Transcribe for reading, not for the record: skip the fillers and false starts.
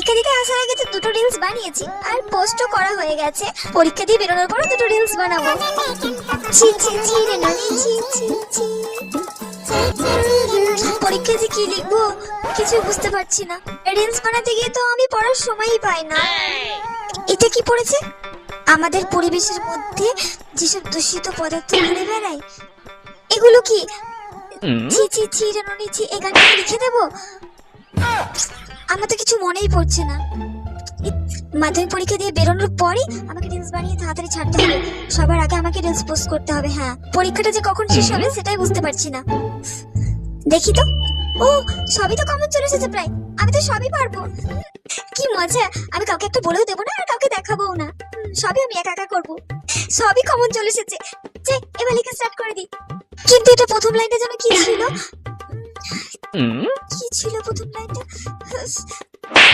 পরীক্ষা দিতে আসার আগে তো দুটো রিলস বানিয়েছি আর পোস্টও করা হয়ে গেছে। পরীক্ষা দিয়ে বেরোনোর পর দুটো রিলস বানাবো। ছি ছি ছি রে ননি, ছি ছি ছি। পরীক্ষা যে কি লিখবো কিছু বুঝতে পারছি না। রিলস বানাতে গিয়ে তো আমি পড়ার সময়ই পাই না। এটা কি পড়েছে? আমাদের পরিবেশের মধ্যে যেসব দূষিত পদার্থ ঘুরে বেড়ায় এগুলো কি? ছি ছি ছি রে ননি, ছি। এই গানটা লিখে দেবো? আমার তো কিছু মনেই পড়ছে না। মাধ্যমিক পরীক্ষা দিয়ে বেরোনোর পরই আমাকে রিলস বানিয়ে তাড়াতাড়ি ছাড়তে হবে। সবার আগে আমাকে রিলস পোস্ট করতে হবে। হ্যাঁ, পরীক্ষাটা যে কখন শেষ হবে সেটাই বুঝতে পারছি না। দেখি তো। ও, সবই তো কমন চলে এসেছে প্রায়। আমি তো সবই পারবো। কি মজা! আমি কাউকে একটা বলেও দেবো না আর কাউকে দেখাবোও না। সবই আমি একা একা করবো। সবই কমন চলে এসেছে। যে এবার লেখা স্টার্ট করে দিই। কিন্তু এটা প্রথম লাইনটা যেন কি ছিল? কি ছিল প্রথম লাইনটা?